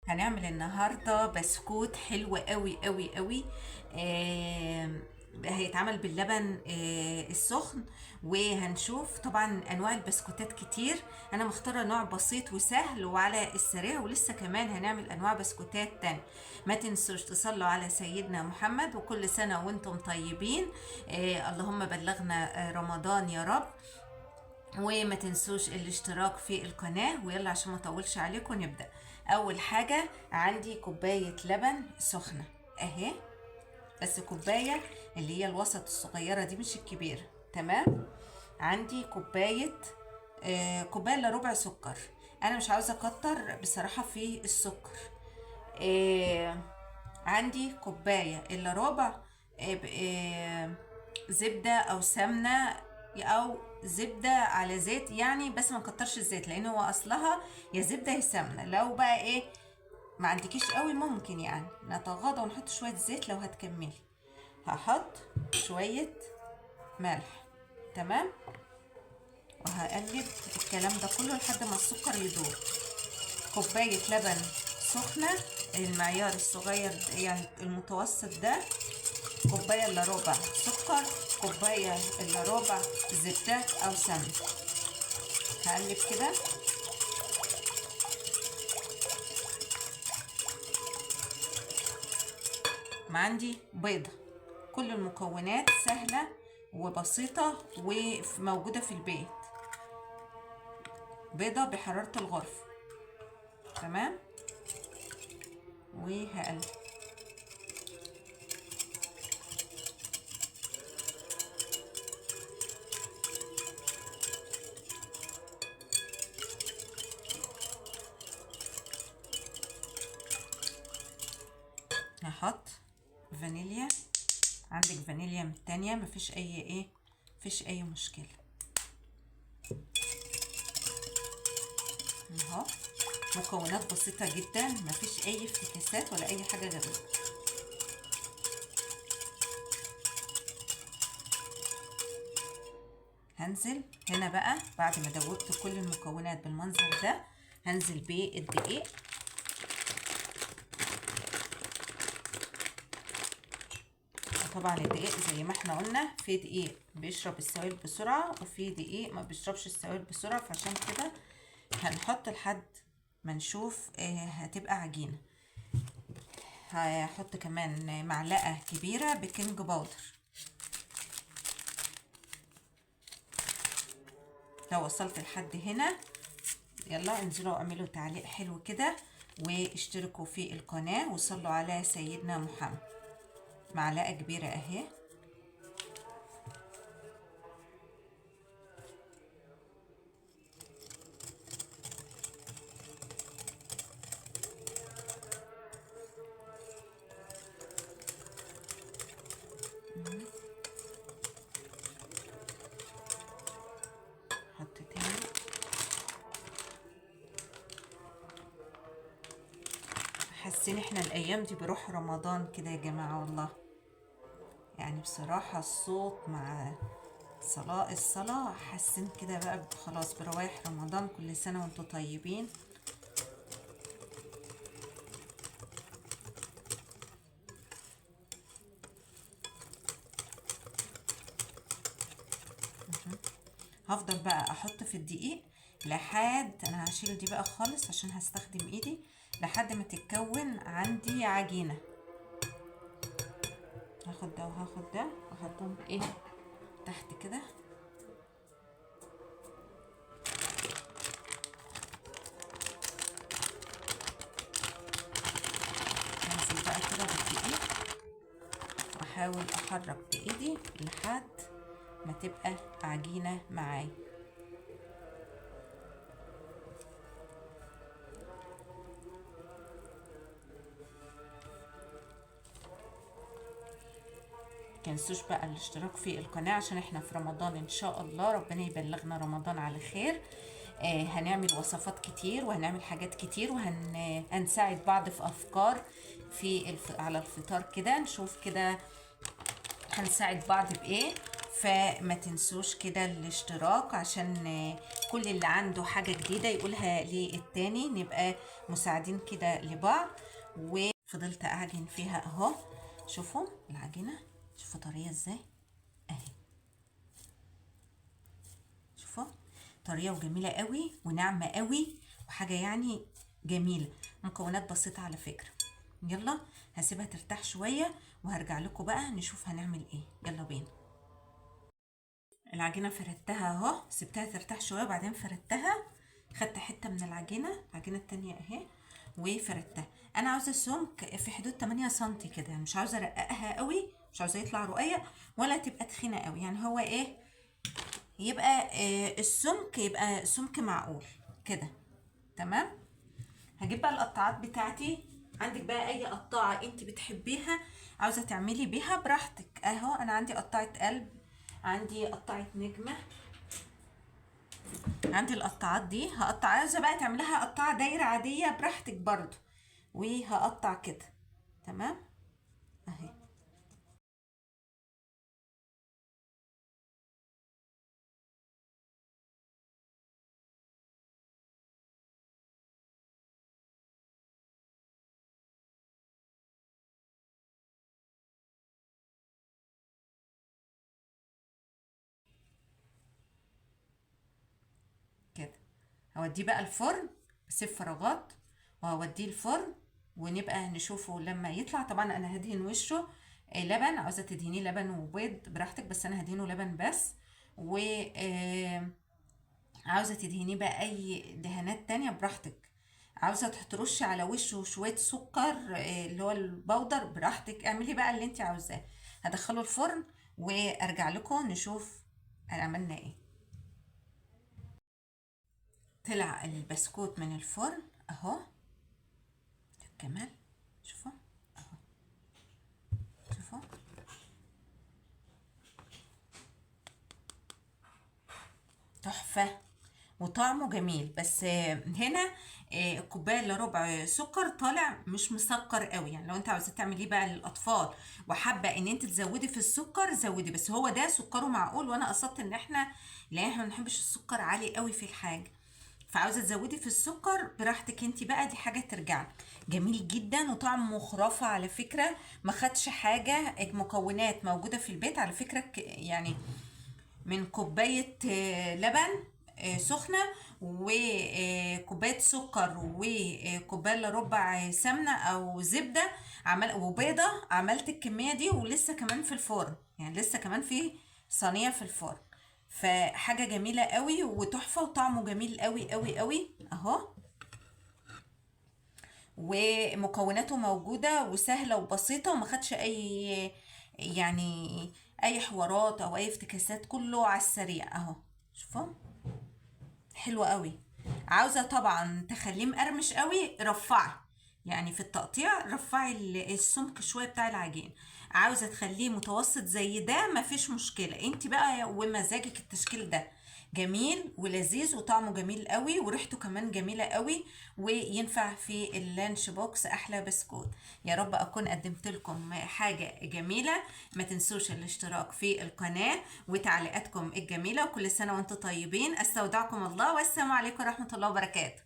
هنعمل النهارده بسكوت حلو قوي قوي قوي. هيتعمل باللبن السخن. وهنشوف طبعا انواع البسكوتات كتير. انا مختاره نوع بسيط وسهل وعلى السريع، ولسه كمان هنعمل انواع بسكوتات تاني. ما تنسوش تصلوا على سيدنا محمد، وكل سنه وانتم طيبين. اللهم بلغنا رمضان يا رب. وما تنسوش الاشتراك في القناة، ويلا عشان ما اطولش عليكم نبدأ. اول حاجة عندي كوباية لبن سخنة اهي، بس كوباية اللي هي الوسط الصغيرة دي مش الكبيرة. تمام. عندي كوباية الا ربع سكر. انا مش عاوزة اكتر بصراحة في السكر. آه عندي كوباية الا ربع زبدة او سمنة، او زبدة على زيت يعني، بس ما نكترش الزيت لان هو اصلها يا زبدة يا سمنة. لو بقى ايه ما عندكيش قوي ممكن يعني نتغاضى ونحط شوية زيت لو هتكملي. هحط شوية ملح. تمام. وهقلب الكلام ده كله لحد ما السكر يدوب. كوباية لبن سخنة، المعيار الصغير يعني المتوسط ده. كوباية الا ربع سكر، كوباية الا ربع زبدة او سمنة. هقلب كده. ما عندي بيضة. كل المكونات سهلة وبسيطة وموجودة في البيت. بيضة بحرارة الغرفة. تمام. وهقلب. هحط فانيليا. عندك فانيليا من التانية مفيش اي مشكلة. اهو مكونات بسيطة جدا، مفيش اي افتكاسات ولا اي حاجة غريبة. هنزل هنا بقى بعد ما دوبت كل المكونات بالمنظر ده، هنزل بالدقيق. طبعا الدقيق زي ما احنا قلنا، في دقيق بيشرب السوائل بسرعة وفي دقيق ما بيشربش السوائل بسرعة، فعشان كده هنحط لحد ما نشوف هتبقى عجينة. هحط كمان معلقة كبيرة بيكنج باودر. لو وصلت لحد هنا يلا انزلوا واعملوا تعليق حلو كده، واشتركوا في القناة وصلوا على سيدنا محمد. معلقة كبيرة اهي. حط تاني. حاسين احنا الايام دي بروح رمضان كده يا جماعة والله. يعني بصراحة الصوت مع الصلاة حاسين كده بقى خلاص بروايح رمضان. كل سنة وانتم طيبين. هفضل بقى احط في الدقيق لحد، انا هشيل دي بقى خالص عشان هستخدم ايدي، لحد ما تتكون عندي عجينة. هاخد ده وهاخد ده واحطهم ايه تحت كده. هنزل بقى كده بالدقيق واحاول احرك بايدي لحد ما تبقى عجينة معايا. متنسوش بقى الاشتراك في القناة عشان احنا في رمضان ان شاء الله، ربنا يبلغنا رمضان على خير. هنعمل وصفات كتير وهنعمل حاجات كتير وهنساعد بعض في افكار على الفطار كده. نشوف كده هنساعد بعض بايه فما تنسوش كده الاشتراك عشان كل اللي عنده حاجة جديدة يقولها للتاني، نبقى مساعدين كده لبعض. وفضلت اعجن فيها اهو. شوفوا العجينة، شوفوا طرية ازاي اهي، شوفوا طرية وجميلة قوي وناعمة قوي وحاجة يعني جميلة. مكونات بسيطة على فكرة. يلا هسيبها ترتاح شوية وهرجع لكم بقى نشوف هنعمل ايه. يلا بينا. العجينة فردتها اهو، سبتها ترتاح شوية وبعدين فردتها. خدت حتة من العجينة التانية اهي وفردتها. انا عاوزة السمك في حدود 8 سنتي كده، يعني مش عاوزة ارققها قوي، مش عاوزة يطلع رقيق ولا تبقى تخينة قوي، يعني هو ايه يبقى السمك يبقى سمك معقول كده. تمام. هجيب بقى القطاعات بتاعتي. عندك بقى اي قطاعة انت بتحبيها عاوزة تعملي بيها براحتك اهو. انا عندي قطاعة قلب، عندي قطاعة نجمة، عندي القطاعات دي هقطع. عاوزة بقى تعملها قطاعة دايرة عادية براحتك برضو، وهقطع كده. تمام اهي. كده هوديه بقى الفرن، بسيب فراغات وهوديه الفرن ونبقى نشوفه لما يطلع. طبعا انا هدهن وشه لبن، عاوزه تدهنيه لبن وبيض براحتك، بس انا هدهنه لبن بس. و عاوزه تدهنيه بقى اي دهانات تانية براحتك. عاوزه ترشي على وشه شويه سكر اللي هو البودر براحتك، اعملي بقى اللي انت عاوزاه. هدخله الفرن وارجع لكم نشوف عملنا ايه. طلع البسكوت من الفرن اهو كمان. شوفوا اهو، شوفوا تحفة وطعمه جميل. بس هنا كوباية الا ربع سكر طالع مش مسكر قوي، يعني لو انت عاوزة تعمليه بقى للاطفال وحابة ان انت تزودي في السكر زودي، بس هو ده سكره معقول. وانا قصدت ان احنا لا، احنا ما بنحبش السكر عالي قوي في الحاجة، فعاوزه تزودي في السكر براحتك انت بقى، دي حاجه ترجع. جميل جدا وطعمه خرافه على فكره. ما خدش حاجه، المكونات موجوده في البيت على فكره. يعني من كوبايه لبن سخنه وكوبايه سكر وكوبايه الا ربع سمنه او زبده وبيضه، عملت الكميه دي ولسه كمان في الفرن، يعني لسه كمان في صينيه في الفرن. فحاجة جميلة قوي وتحفة وطعمه جميل قوي قوي قوي اهو. ومكوناته موجودة وسهلة وبسيطة وما خدش اي يعني اي حوارات او اي افتكاسات، كله على السريع اهو. شوفوا حلوة قوي. عاوزة طبعا تخليه مقرمش قوي رفعي، يعني في التقطيع رفعي السمك شوية بتاع العجين. عاوزة تخليه متوسط زي ده مفيش مشكلة، انت بقى ومزاجك. التشكيل ده جميل ولذيذ وطعمه جميل قوي وريحته كمان جميلة قوي، وينفع في اللانش بوكس احلى بسكوت. يا رب اكون قدمت لكم حاجة جميلة. ما تنسوش الاشتراك في القناة وتعليقاتكم الجميلة، وكل سنة وانتم طيبين. استودعكم الله والسلام عليكم ورحمة الله وبركاته.